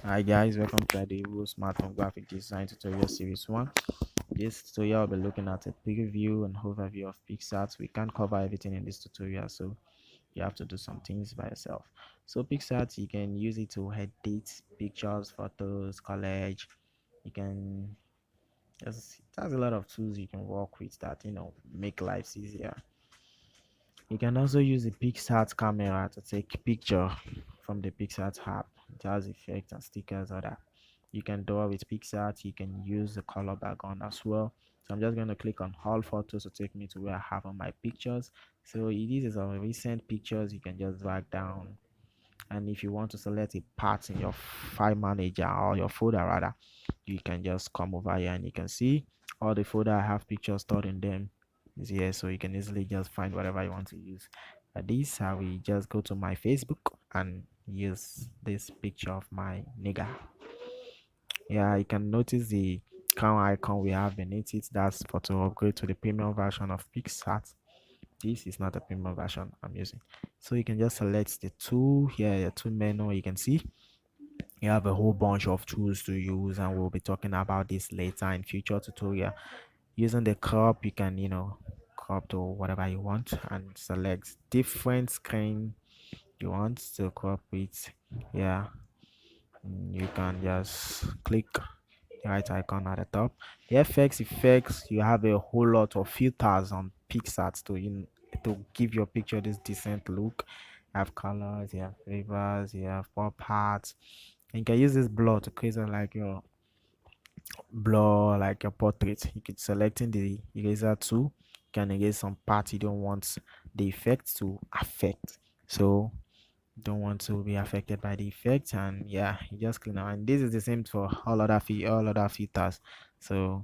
Hi guys, welcome to eduibro smartphone graphic design tutorial series 1. This tutorial will be looking at a preview and overview of Picsart. We can't cover everything in this tutorial, so you have to do some things by yourself. So Picsart, you can use it to edit pictures, photos, collage. You can it has a lot of tools you can work with that make lives easier. You can also use the Picsart camera to take picture from the Picsart app. It has effects and stickers or that. You can draw with Picsart. You can use the color background as well. So I'm just going to click on all photos to take me to where I have all my pictures. So this is our recent pictures. You can just drag down, and if you want to select a part in your file manager or your folder rather, you can just come over here and you can see all the folder I have pictures stored in them is here, so you can easily just find whatever you want to use. This I will just go to my Facebook and use this picture of my nigga. Yeah, you can notice the crown icon we have beneath it. That's for to upgrade to the premium version of Picsart. This is not a premium version I'm using, so you can just select the tool here, the tool menu. You can see you have a whole bunch of tools to use, and we'll be talking about this later in future tutorial. Using the crop, you can crop to whatever you want and select different screen you want to crop with. Yeah, you can just click the right icon at the top. The effects, you have a whole lot of filters on Picsart to give your picture this decent look. You have colors, you have flavors, you have pop parts. And you can use this blur to create like your blur, like your portrait. You could selecting the eraser tool, you can erase some parts you don't want the effect to affect. So don't want to be affected by the effect, and yeah, you just clean out. And this is the same for all other filters. So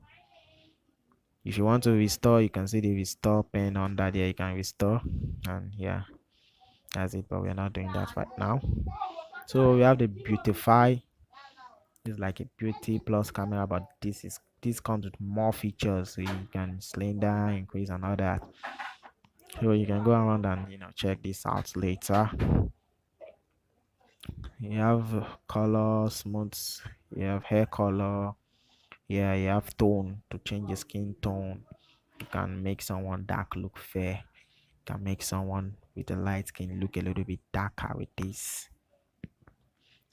if you want to restore, you can see the restore pen under there. You can restore, and yeah, that's it. But we're not doing that right now. So we have the beautify. It's like a beauty plus camera, but this comes with more features, so you can slender, increase, and all that. So you can go around and check this out later. You have color, smooth. You have hair color. Yeah, you have tone to change the skin tone. You can make someone dark look fair. You can make someone with a light skin look a little bit darker with this.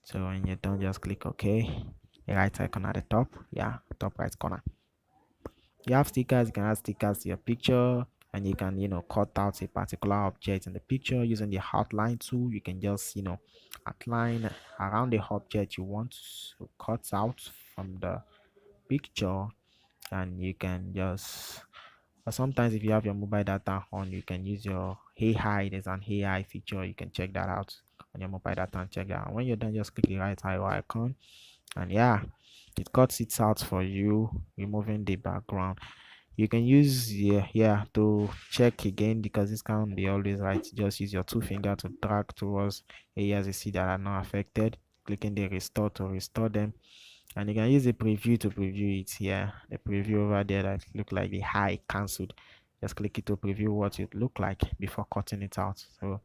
So when you're done, just click OK. The right icon at the top. Yeah, top right corner. You have stickers. You can add stickers to your picture, and you can cut out a particular object in the picture using the outline tool. You can just outline around the object you want to cut out from the picture, and you can just or sometimes if you have your mobile data on, you can use your AI. There's an AI feature, you can check that out on your mobile data and check that out. When you're done, just click the right arrow icon, and yeah, it cuts it out for you, removing the background. You can use yeah to check again, because this can't be always right. Just use your two finger to drag towards areas you see that are not affected, clicking the restore to restore them. And you can use the preview to preview it. Yeah, the preview over there that look like the high cancelled, just click it to preview what it look like before cutting it out. So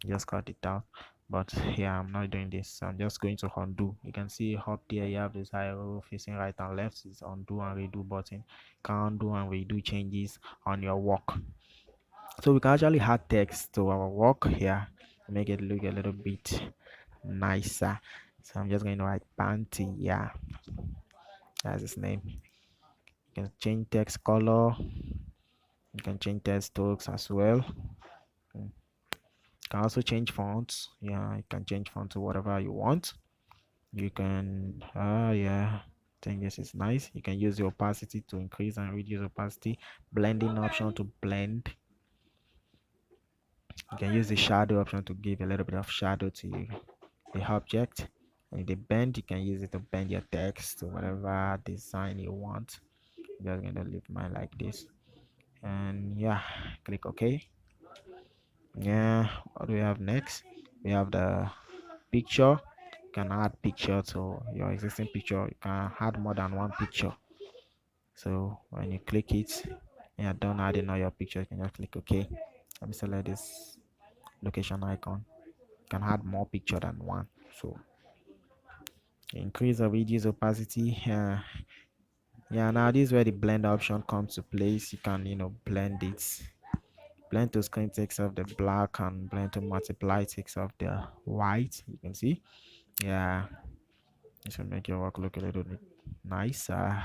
just cut it out. But yeah, I'm not doing this. I'm just going to undo. You can see up there you have this arrow facing right and left. It's undo and redo button. You can undo and redo changes on your work. So we can actually add text to our work here, make it look a little bit nicer. So I'm just going to write panty. Yeah, that's his name. You can change text color. You can change text strokes as well. You can also change fonts. Yeah, you can change font to whatever you want. You can yeah, I think this is nice. You can use the opacity to increase and reduce opacity, blending option to blend. You can use the shadow option to give a little bit of shadow to the object. And the bend, you can use it to bend your text to whatever design you want. I'm just gonna leave mine like this, and yeah, click OK. Yeah, what do we have next? We have the picture. You can add picture to your existing picture. You can add more than one picture. So when you click it and you're done adding all your pictures, you can just click OK. Let me select this location icon. You can add more picture than one. So increase or reduce opacity. Yeah, now this is where the blend option comes to place. You can blend it. Blend to screen takes off the black, and blend to multiply takes off the white. You can see. Yeah, this will make your work look a little bit nicer.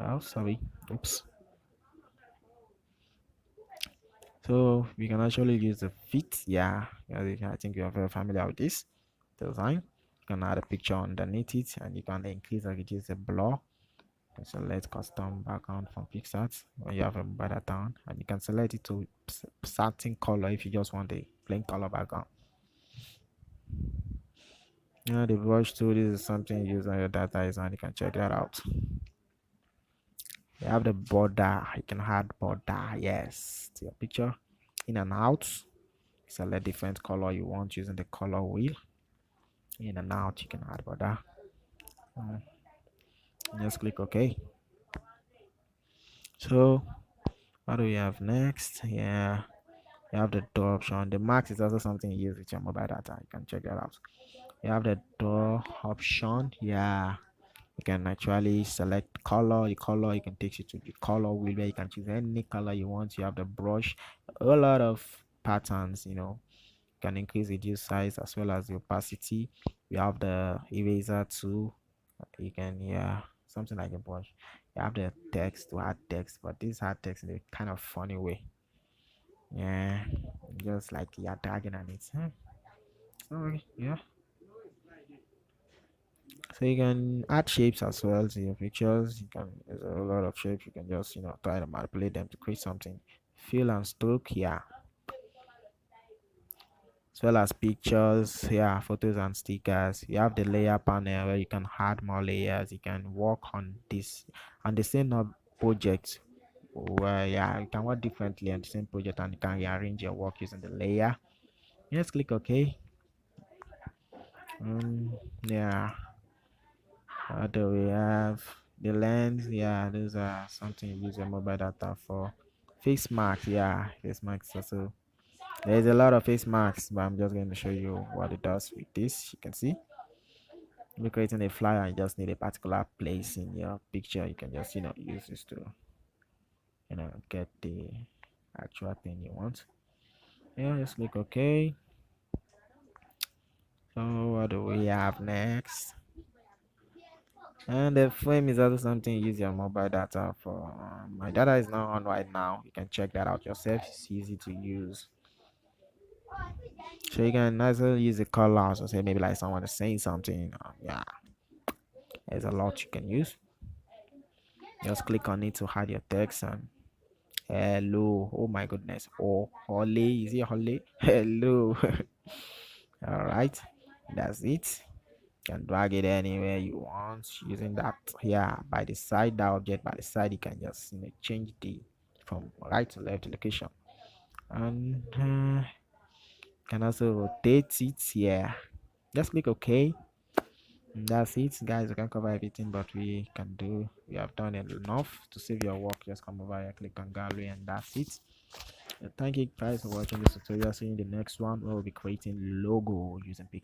Oh, sorry. Oops. So we can actually use the fit. Yeah, I think you are very familiar with this design. You can add a picture underneath it, and you can increase or reduce the blur. You can select custom background from Picsart when you have a mobile data on, and you can select it to certain color if you just want a plain color background. Yeah, the brush tool, this is something you use on your data is, and you can check that out. You have the border. You can add border, yes, to your picture, in and out. Select different color you want using the color wheel. In and out, you can add border. Uh, just click OK. So what do we have next? Yeah, you have the door option. The max is also something you use with your mobile data. You can check that out. You have the door option. Yeah, you can actually select color. The color, you can take it to the color wheel where you can choose any color you want. You have the brush, a lot of patterns. You can increase reduce size as well as the opacity. We have the eraser tool. You can, yeah, something like a brush. You have the text to add text, but this add text in a kind of funny way. Yeah, just like you're dragging on it. Sorry, yeah. So you can add shapes as well to your pictures. There's a lot of shapes. You can just try to manipulate them to create something. Fill and stroke, yeah, as well as pictures, yeah, photos and stickers. You have the layer panel where you can add more layers. You can work on this and the same project where, yeah, you can work differently on the same project, and you can rearrange your work using the layer. Just click OK. Yeah, how do we have the lens? Yeah, those are something you use your mobile data for. Face mask, yeah, face masks also. There's a lot of face masks, but I'm just going to show you what it does with this. You can see, you're creating a flyer, you just need a particular place in your picture. You can just use this to get the actual thing you want. Yeah, just click OK. So what do we have next? And the frame is also something you use your mobile data for. My data is not on right now. You can check that out yourself. It's easy to use. So you can also use the colors, or say maybe like someone is saying something. Yeah, there's a lot you can use. Just click on it to hide your text. And hello, oh my goodness, oh Holly, is it Holly? Hello. All right, that's it. You can drag it anywhere you want using that. Yeah, by the side, that object by the side, you can just change the from right to left location. And can also rotate it. Yeah, just click OK. And that's it, guys. We can cover everything, but we have done enough to save your work. Just come over here, click on gallery, and that's it. Thank you guys for watching this tutorial. See you in the next one where we'll be creating logo using Picsart.